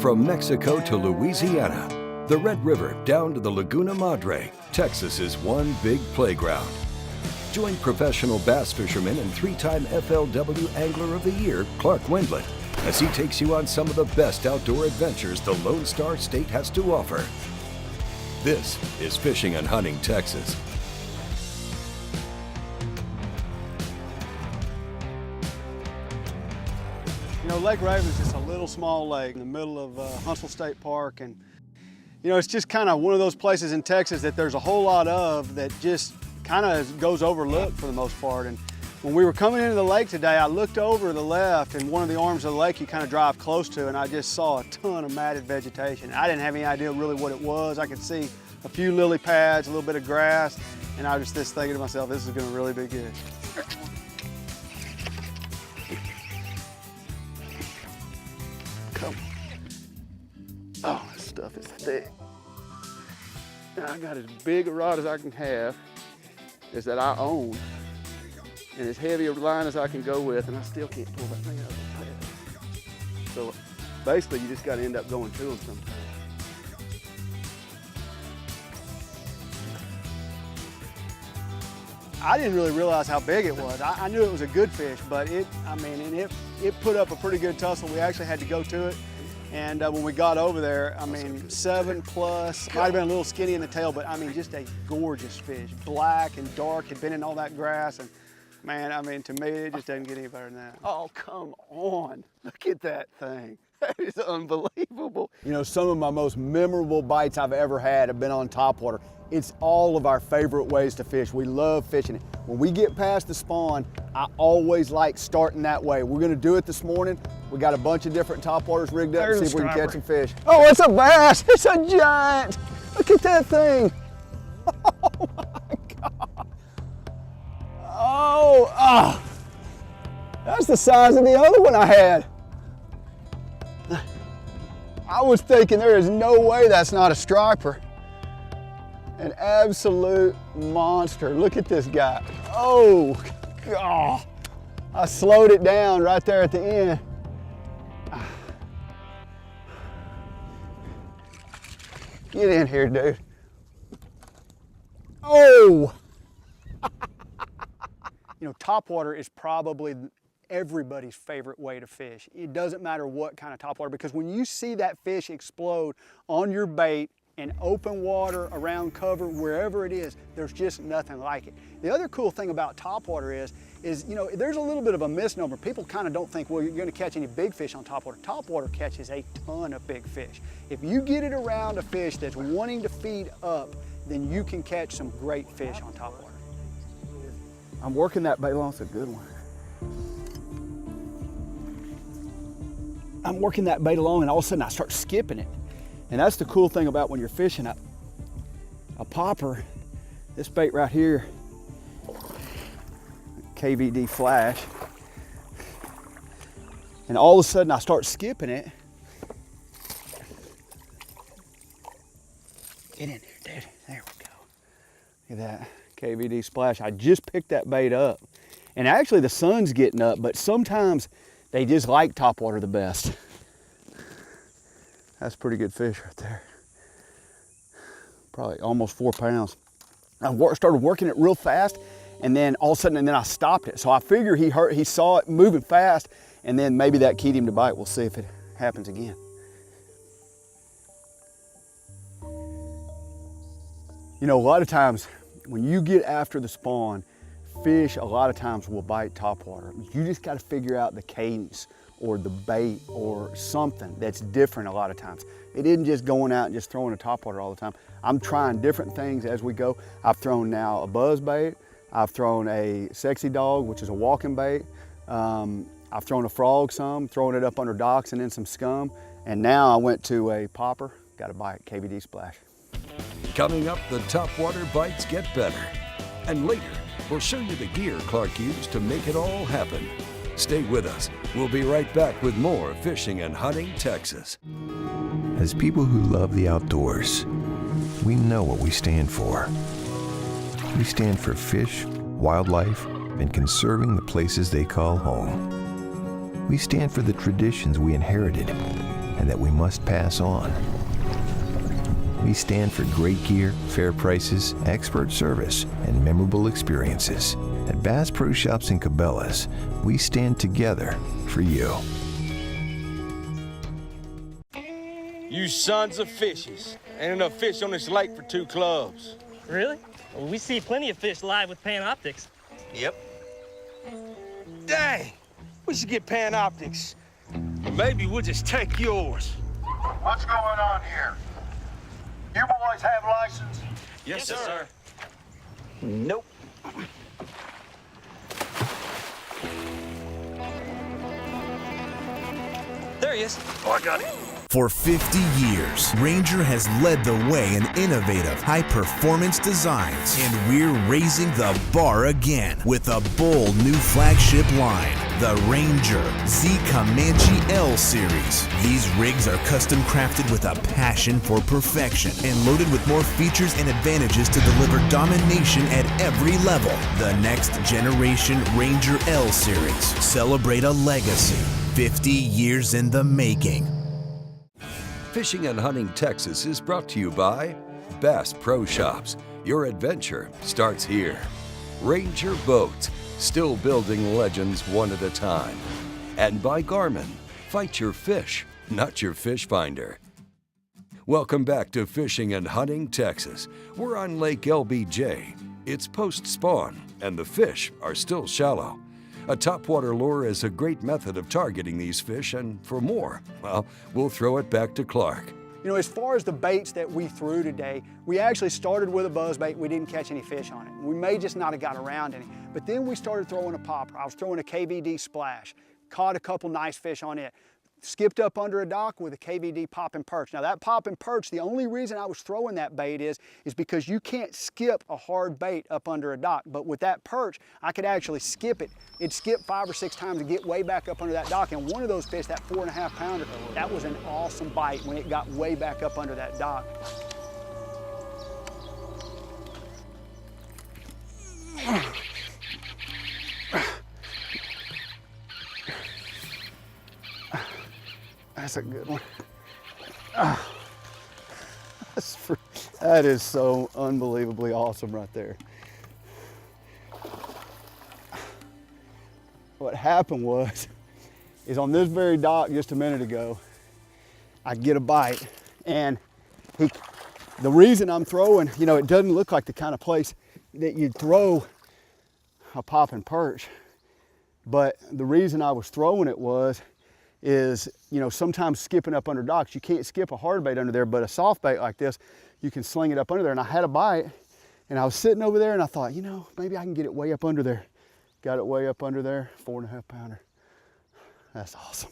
From Mexico to Louisiana, the Red River down to the Laguna Madre, Texas is one big playground. Join professional bass fisherman and 3-time FLW Angler of the Year, Clark Wendlandt, as he takes you on some of the best outdoor adventures the Lone Star State has to offer. This is Fishing and Hunting Texas. You know, Lake Raven is just a little small lake in the middle of Huntsville State Park, and you know, it's just kind of one of those places in Texas that there's a whole lot of that just kind of goes overlooked for the most part. And when we were coming into the lake today, I looked over to the left, and one of the arms of the lake you kind of drive close to, and I just saw a ton of matted vegetation. I didn't have any idea really what it was. I could see a few lily pads, a little bit of grass, and I was just thinking to myself, this is going to really be good. Come on. Oh, this stuff is thick. Now I got as big a rod as I can have, is that I own, and as heavy a line as I can go with, and I still can't pull that thing out of the pad. So basically you just got to end up going to them sometimes. I didn't really realize how big it was. I knew it was a good fish, but it put up a pretty good tussle. We actually had to go to it. And when we got over there, I mean, 7+, might have been a little skinny in the tail, but I mean, just a gorgeous fish. Black and dark, had been in all that grass. And man, I mean, to me, it just doesn't get any better than that. Oh, come on. Look at that thing. That is unbelievable. You know, some of my most memorable bites I've ever had have been on topwater. It's all of our favorite ways to fish. We love fishing it. When we get past the spawn, I always like starting that way. We're gonna do it this morning. We got a bunch of different topwaters rigged up to see if we can catch some fish. Oh, it's a bass, it's a giant. Look at that thing. Oh my God. Oh, that's the size of the other one I had. I was thinking there is no way that's not a striper. An absolute monster. Look at this guy. Oh, God. I slowed it down right there at the end. Get in here, dude. Oh! You know, topwater is probably everybody's favorite way to fish. It doesn't matter what kind of topwater, because when you see that fish explode on your bait in open water, around cover, wherever it is, there's just nothing like it. The other cool thing about topwater is, you know, there's a little bit of a misnomer. People kind of don't think, well, you're gonna catch any big fish on topwater. Topwater catches a ton of big fish. If you get it around a fish that's wanting to feed up, then you can catch some great fish on topwater. I'm working that bait along, it's a good one. I'm working that bait along, and all of a sudden I start skipping it. And that's the cool thing about when you're fishing a popper. This bait right here, KVD flash, and all of a sudden I start skipping it. Get in there, dude. There we go. Look at that KVD splash. I just picked that bait up, and actually the sun's getting up, but sometimes they just like topwater the best. That's a pretty good fish right there. Probably almost 4 pounds. I started working it real fast, and then all of a sudden, I stopped it. So I figure he saw it moving fast, and then maybe that keyed him to bite. We'll see if it happens again. You know, a lot of times when you get after the spawn, fish a lot of times will bite topwater. You just got to figure out the cadence or the bait or something that's different a lot of times. It isn't just going out and just throwing a topwater all the time. I'm trying different things as we go. I've thrown now a buzz bait. I've thrown a sexy dog, which is a walking bait. I've thrown a frog some, throwing it up under docks and then some scum. And now I went to a popper, got a bite, KVD splash. Coming up, the topwater bites get better. And later, we'll show you the gear Clark used to make it all happen. Stay with us. We'll be right back with more Fishing and Hunting Texas. As people who love the outdoors, we know what we stand for. We stand for fish, wildlife, and conserving the places they call home. We stand for the traditions we inherited and and that we must pass on. We stand for great gear, fair prices, expert service, and memorable experiences. At Bass Pro Shops in Cabela's, we stand together for you. You sons of fishes. Ain't enough fish on this lake for 2 clubs. Really? Well, we see plenty of fish live with Panoptics. Yep. Dang, we should get Panoptics. Or maybe we'll just take yours. What's going on here? You boys have license? Yes, sir. Nope. There he is. Oh, I got it. For 50 years, Ranger has led the way in innovative, high-performance designs, and we're raising the bar again with a bold new flagship line, the Ranger Z Comanche L Series. These rigs are custom crafted with a passion for perfection and loaded with more features and advantages to deliver domination at every level. The next generation Ranger L Series. Celebrate a legacy, 50 years in the making. Fishing and Hunting Texas is brought to you by Bass Pro Shops. Your adventure starts here. Ranger Boats, still building legends one at a time. And by Garmin, fight your fish, not your fish finder. Welcome back to Fishing and Hunting Texas. We're on Lake LBJ. It's post-spawn, and the fish are still shallow. A topwater lure is a great method of targeting these fish, and for more, well, we'll throw it back to Clark. You know, as far as the baits that we threw today, we actually started with a buzzbait. We didn't catch any fish on it. We may just not have got around any. But then we started throwing a popper. I was throwing a KVD splash, caught a couple nice fish on it. Skipped up under a dock with a KVD pop and perch. Now that pop and perch, the only reason I was throwing that bait is because you can't skip a hard bait up under a dock. But with that perch, I could actually skip it. It'd skip 5 or 6 times and get way back up under that dock. And one of those fish, that 4.5 pounder, that was an awesome bite when it got way back up under that dock. That's a good one. That is so unbelievably awesome right there. What happened is on this very dock just a minute ago, I get a bite, and the reason I'm throwing, you know, it doesn't look like the kind of place that you'd throw a pop and perch, but the reason I was throwing it is, you know, sometimes skipping up under docks, you can't skip a hard bait under there, but a soft bait like this, you can sling it up under there. And I had a bite, and I was sitting over there, and I thought, you know, maybe I can get it way up under there. Got it way up under there, 4.5 pounder. That's awesome.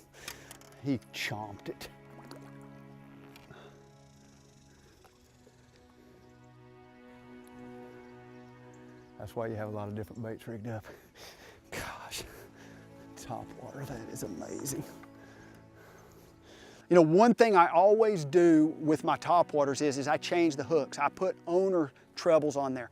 He chomped it. That's why you have a lot of different baits rigged up. Gosh, top water, that is amazing. You know, one thing I always do with my topwaters is I change the hooks. I put owner trebles on there.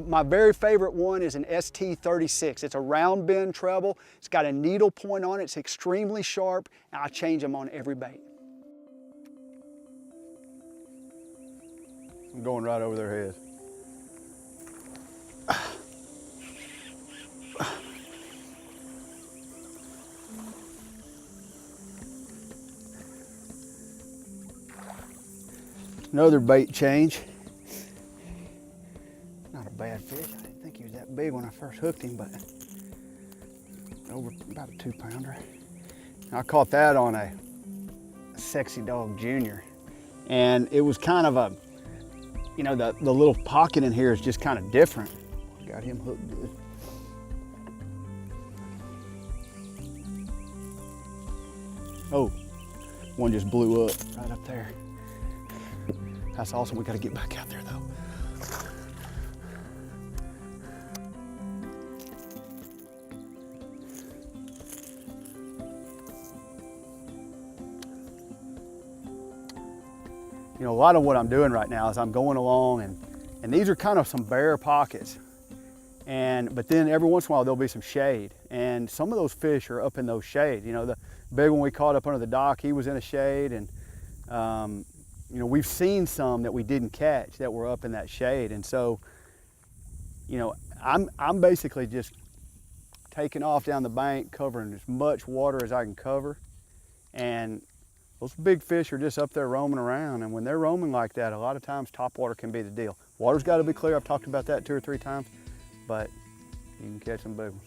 My very favorite one is an ST36. It's a round bend treble. It's got a needle point on it. It's extremely sharp, and I change them on every bait. I'm going right over their head. Another bait change. Not a bad fish. I didn't think he was that big when I first hooked him, but over about a 2 pounder. I caught that on a Sexy Dog Junior, and it was kind of a, you know, the little pocket in here is just kind of different. Got him hooked good. Oh, one just blew up right up there. That's awesome. We got to get back out there though. You know, a lot of what I'm doing right now is I'm going along and these are kind of some bare pockets. But then every once in a while there'll be some shade, and some of those fish are up in those shade. You know, the big one we caught up under the dock, he was in a shade, and You know, we've seen some that we didn't catch that were up in that shade. And so, you know, I'm basically just taking off down the bank, covering as much water as I can cover. And those big fish are just up there roaming around. And when they're roaming like that, a lot of times topwater can be the deal. Water's got to be clear. I've talked about that 2 or 3 times, but you can catch some big ones.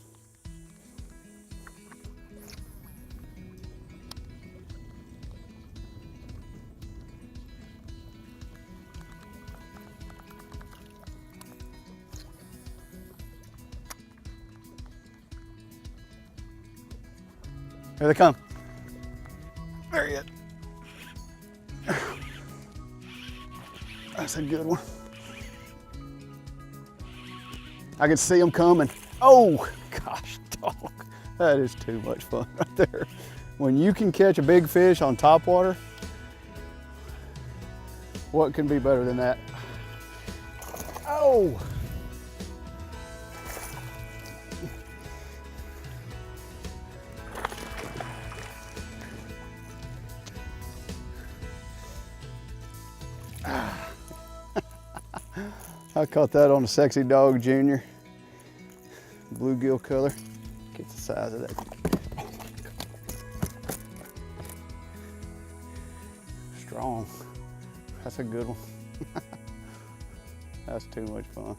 Here they come. There he is. That's a good one. I can see them coming. Oh, gosh, dog. That is too much fun right there. When you can catch a big fish on topwater, what can be better than that? Oh! I caught that on a Sexy Dog Junior. Bluegill color. Get the size of that. Strong. That's a good one. That's too much fun.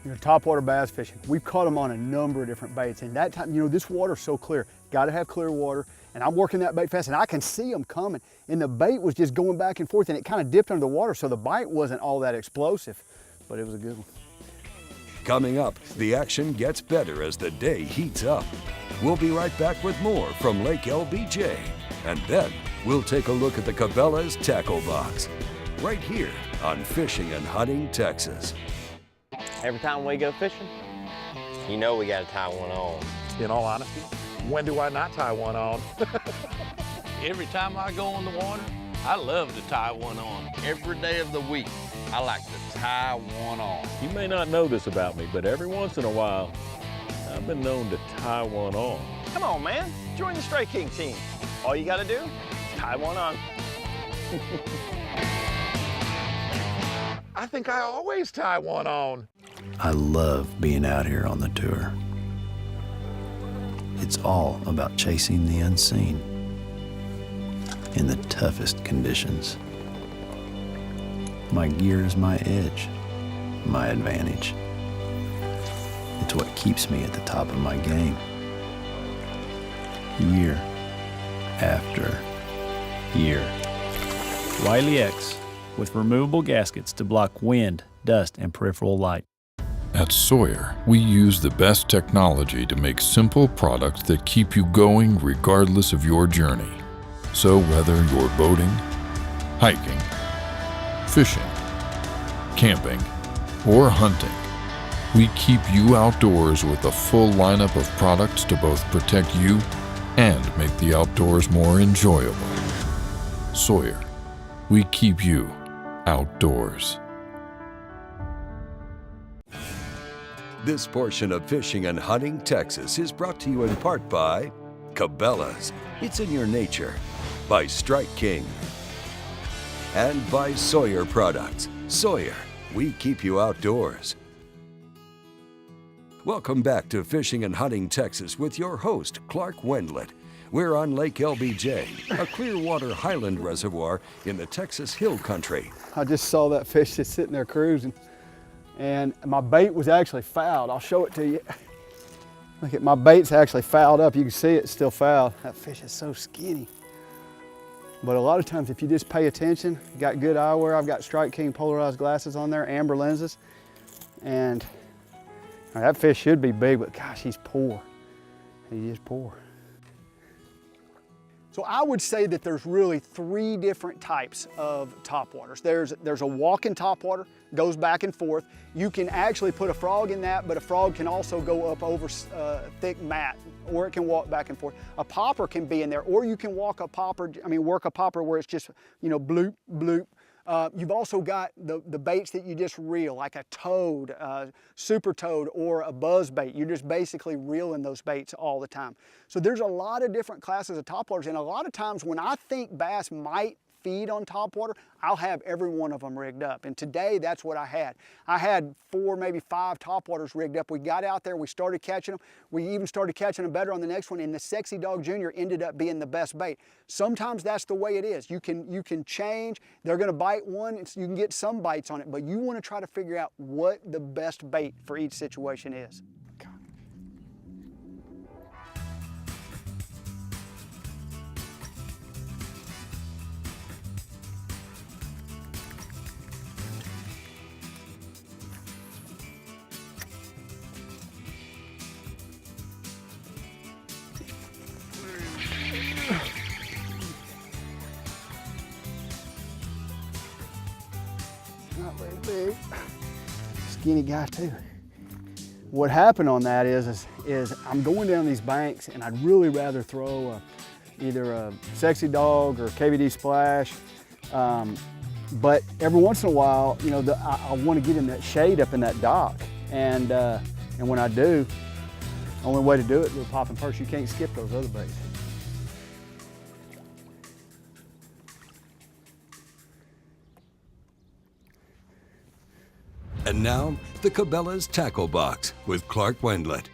You know, topwater bass fishing, we've caught them on a number of different baits, and that time, you know, this water's so clear, got to have clear water, and I'm working that bait fast, and I can see them coming, and the bait was just going back and forth, and it kind of dipped under the water, so the bite wasn't all that explosive, but it was a good one. Coming up, the action gets better as the day heats up. We'll be right back with more from Lake LBJ, and then we'll take a look at the Cabela's tackle box, right here on Fishing and Hunting Texas. Every time we go fishing, you know we gotta tie one on. In all honesty, when do I not tie one on? Every time I go in the water, I love to tie one on. Every day of the week, I like to tie one on. You may not know this about me, but every once in a while, I've been known to tie one on. Come on, man, join the Stray King team. All you gotta do, tie one on. I think I always tie one on. I love being out here on the tour. It's all about chasing the unseen in the toughest conditions. My gear is my edge, my advantage. It's what keeps me at the top of my game. Year after year. Wiley X, with removable gaskets to block wind, dust, and peripheral light. At Sawyer, we use the best technology to make simple products that keep you going regardless of your journey. So whether you're boating, hiking, fishing, camping, or hunting, we keep you outdoors with a full lineup of products to both protect you and make the outdoors more enjoyable. Sawyer, we keep you outdoors. This portion of Fishing and Hunting Texas is brought to you in part by Cabela's, it's in your nature, by Strike King, and by Sawyer Products. Sawyer, we keep you outdoors. Welcome back to Fishing and Hunting Texas with your host, Clark Wendlandt. We're on Lake LBJ, a clear water highland reservoir in the Texas Hill Country. I just saw that fish just sitting there cruising, and my bait was actually fouled. I'll show it to you. Look at my bait's actually fouled up. You can see it's still fouled. That fish is so skinny. But a lot of times if you just pay attention, you got good eyewear. I've got Strike King polarized glasses on there, amber lenses, and that fish should be big, but gosh, he's poor. He is poor. So I would say that there's really 3 different types of topwaters. There's a walking topwater, goes back and forth. You can actually put a frog in that, but a frog can also go up over thick mat, or it can walk back and forth. A popper can be in there, or you can work a popper where it's just, you know, bloop, bloop. You've also got the baits that you just reel, like a toad, super toad, or a buzz bait. You're just basically reeling those baits all the time. So there's a lot of different classes of topwaters, and a lot of times when I think bass might feed on topwater, I'll have every one of them rigged up. And today, that's what I had. I had 4, maybe 5 topwaters rigged up. We got out there, we started catching them. We even started catching them better on the next one, and the Sexy Dog Jr. ended up being the best bait. Sometimes that's the way it is. You can change. They're gonna bite one, you can get some bites on it, but you wanna try to figure out what the best bait for each situation is. Not very big, skinny guy too. What happened on that is I'm going down these banks and I'd really rather throw either a Sexy Dog or KVD Splash, but every once in a while, you know, I want to get in that shade up in that dock, and when I do, the only way to do it with popping perch, you can't skip those other baits. And now, the Cabela's Tackle Box with Clark Wendlandt.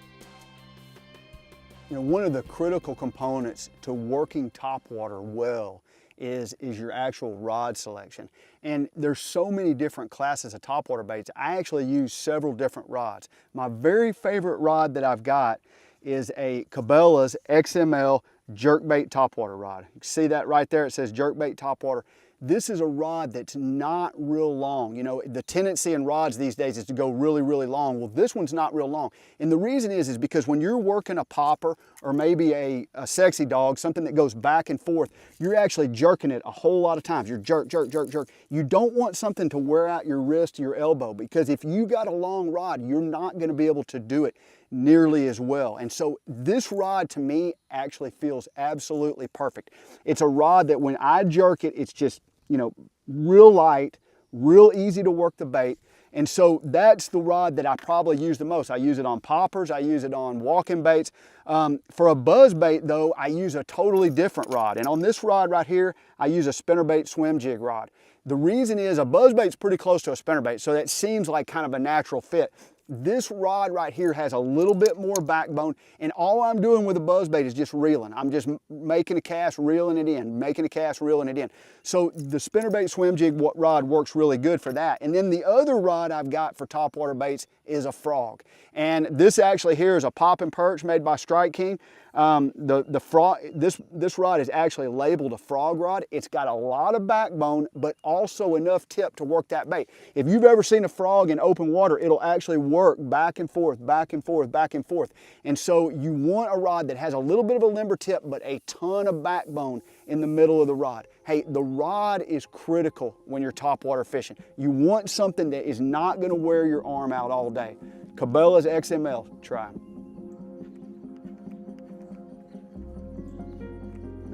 You know, one of the critical components to working topwater well is your actual rod selection. And there's so many different classes of topwater baits. I actually use several different rods. My very favorite rod that I've got is a Cabela's XML jerkbait topwater rod. You can see that right there, it says jerkbait topwater. This is a rod that's not real long. You know, the tendency in rods these days is to go really, really long. Well, this one's not real long. And the reason is because when you're working a popper or maybe a Sexy Dog, something that goes back and forth, you're actually jerking it a whole lot of times. You're jerk, jerk, jerk, jerk. You don't want something to wear out your wrist or your elbow, because if you got a long rod, you're not gonna be able to do it nearly as well. And so this rod to me actually feels absolutely perfect. It's a rod that when I jerk it, it's just, you know, real light, real easy to work the bait. And so that's the rod that I probably use the most. I use it on poppers, I use it on walking baits. For a buzz bait though, I use a totally different rod. And on this rod right here, I use a spinnerbait swim jig rod. The reason is a buzz bait's pretty close to a spinnerbait, so that seems like kind of a natural fit. This rod right here has a little bit more backbone, and all I'm doing with a buzzbait is just reeling. I'm just making a cast, reeling it in, making a cast, reeling it in. So the spinnerbait swim jig rod works really good for that. And then the other rod I've got for topwater baits is a frog. And this actually here is a pop and perch made by Strike King. This rod is actually labeled a frog rod. It's got a lot of backbone, but also enough tip to work that bait. If you've ever seen a frog in open water, it'll actually work back and forth, back and forth, back and forth. And so you want a rod that has a little bit of a limber tip, but a ton of backbone in the middle of the rod. Hey, the rod is critical when you're topwater fishing. You want something that is not gonna wear your arm out all day. Cabela's XML, try.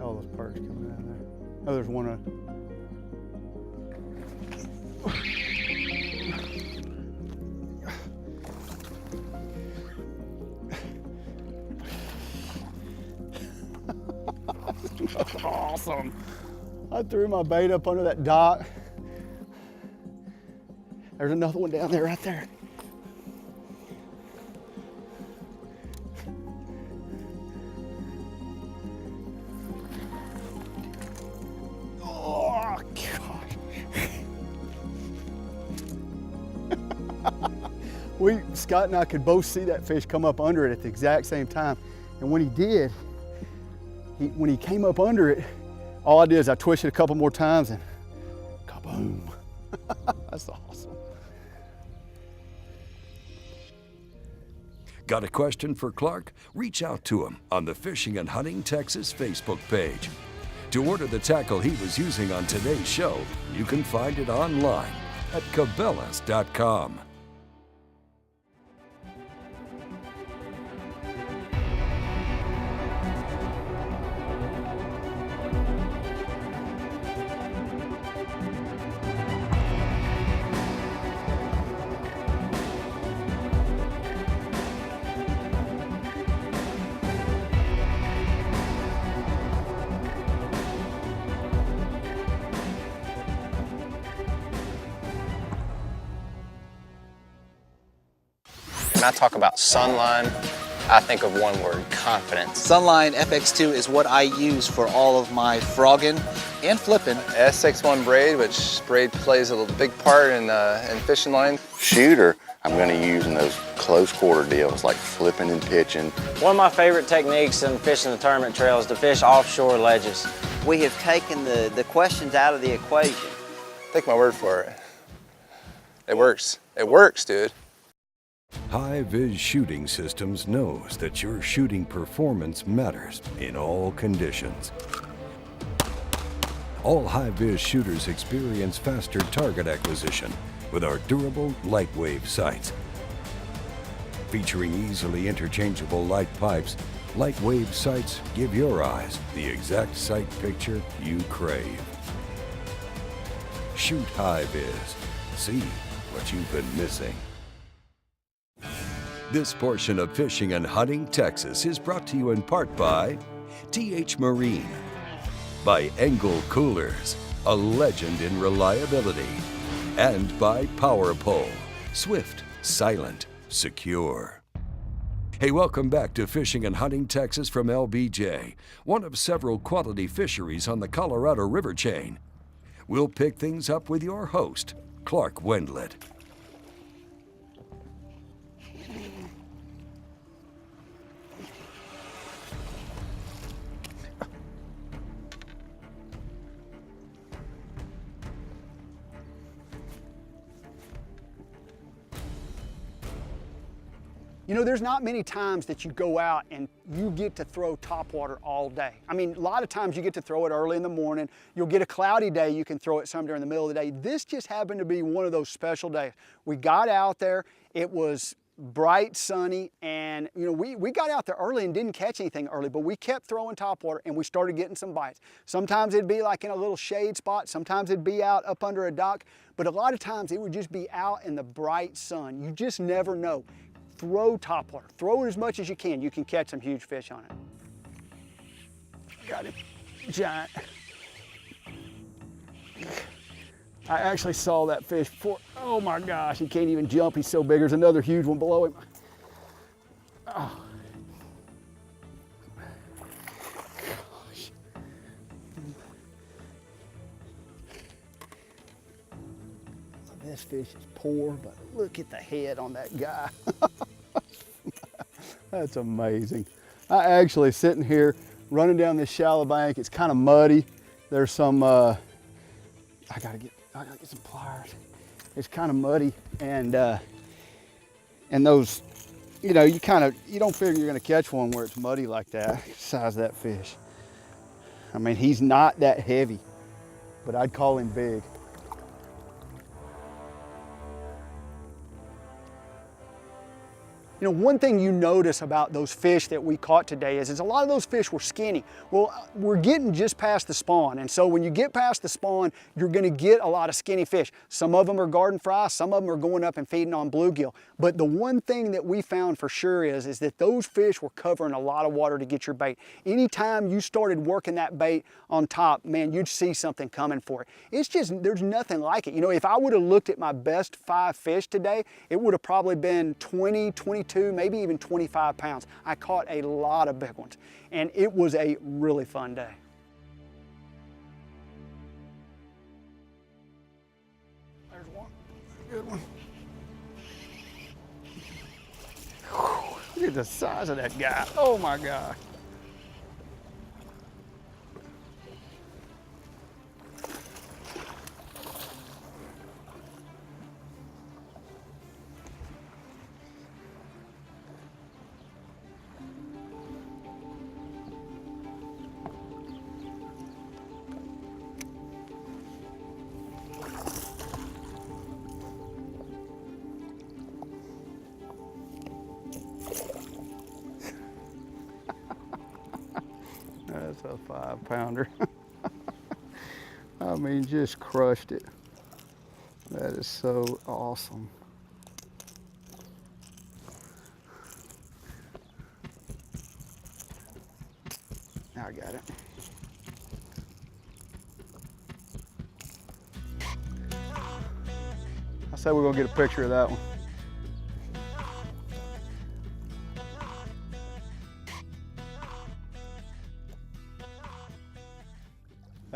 Oh, those perch coming out of there. Oh, there's one. That's awesome. I threw my bait up under that dock. There's another one down there right there. Oh, gosh. Scott and I could both see that fish come up under it at the exact same time. And when he did, when he came up under it, all I did is I twisted a couple more times and kaboom. That's awesome. Got a question for Clark? Reach out to him on the Fishing and Hunting Texas Facebook page. To order the tackle he was using on today's show, you can find it online at Cabela's.com. When I talk about SUNLINE, I think of one word: confidence. SUNLINE FX2 is what I use for all of my frogging and flipping. S61 braid, which braid plays a big part in fishing line. Shooter, I'm going to use in those close quarter deals like flipping and pitching. One of my favorite techniques in fishing the tournament trail is to fish offshore ledges. We have taken the questions out of the equation. Take my word for it. It works. It works, dude. High-vis shooting systems knows that your shooting performance matters in all conditions. All high-vis shooters experience faster target acquisition with our durable light wave sights. Featuring easily interchangeable light pipes, light wave sights give your eyes the exact sight picture you crave. Shoot high-vis. See what you've been missing. This portion of Fishing and Hunting Texas is brought to you in part by TH Marine, by Engel Coolers, a legend in reliability, and by Power Pole, swift, silent, secure. Hey, welcome back to Fishing and Hunting Texas from LBJ, one of several quality fisheries on the Colorado River chain. We'll pick things up with your host, Clark Wendlandt. You know, there's not many times that you go out and you get to throw topwater all day. I mean, a lot of times you get to throw it early in the morning. You'll get a cloudy day, you can throw it some during the middle of the day. This just happened to be one of those special days. We got out there, it was bright, sunny, and you know, we got out there early and didn't catch anything early, but we kept throwing topwater and we started getting some bites. Sometimes it'd be like in a little shade spot, sometimes it'd be out up under a dock, but a lot of times it would just be out in the bright sun. You just never know. Throw topwater. Throw it as much as you can. You can catch some huge fish on it. Got him. Giant. I actually saw that fish before. Oh my gosh, he can't even jump. He's so big. There's another huge one below him. Oh. Gosh. This fish is poor, but look at the head on that guy. That's amazing. I actually sitting here running down this shallow bank. It's kind of muddy. There's some, I gotta get some pliers. It's kind of muddy, and those, you know, you don't figure you're gonna catch one where it's muddy like that. Size of that fish. I mean, he's not that heavy, but I'd call him big. You know, one thing you notice about those fish that we caught today is a lot of those fish were skinny. Well, we're getting just past the spawn, and so when you get past the spawn, you're gonna get a lot of skinny fish. Some of them are garden fry, some of them are going up and feeding on bluegill. But the one thing that we found for sure is that those fish were covering a lot of water to get your bait. Anytime you started working that bait on top, man, you'd see something coming for it. It's just, there's nothing like it. You know, if I would have looked at my best 5 fish today, it would have probably been 20, 22, maybe even 25 pounds. I caught a lot of big ones, and it was a really fun day. There's one, good one. Whew, look at the size of that guy. Oh my God. That's a 5-pounder. I mean, just crushed it. That is so awesome. I got it. I said we're gonna get a picture of that one.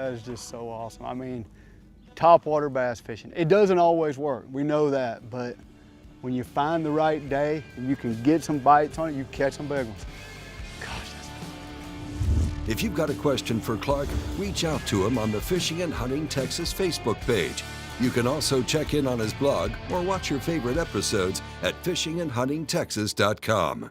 That is just so awesome. I mean, topwater bass fishing. It doesn't always work, we know that, but when you find the right day and you can get some bites on it, you catch some big ones. Gosh, that's fun. If you've got a question for Clark, reach out to him on the Fishing and Hunting Texas Facebook page. You can also check in on his blog or watch your favorite episodes at fishandhuntingtexas.com.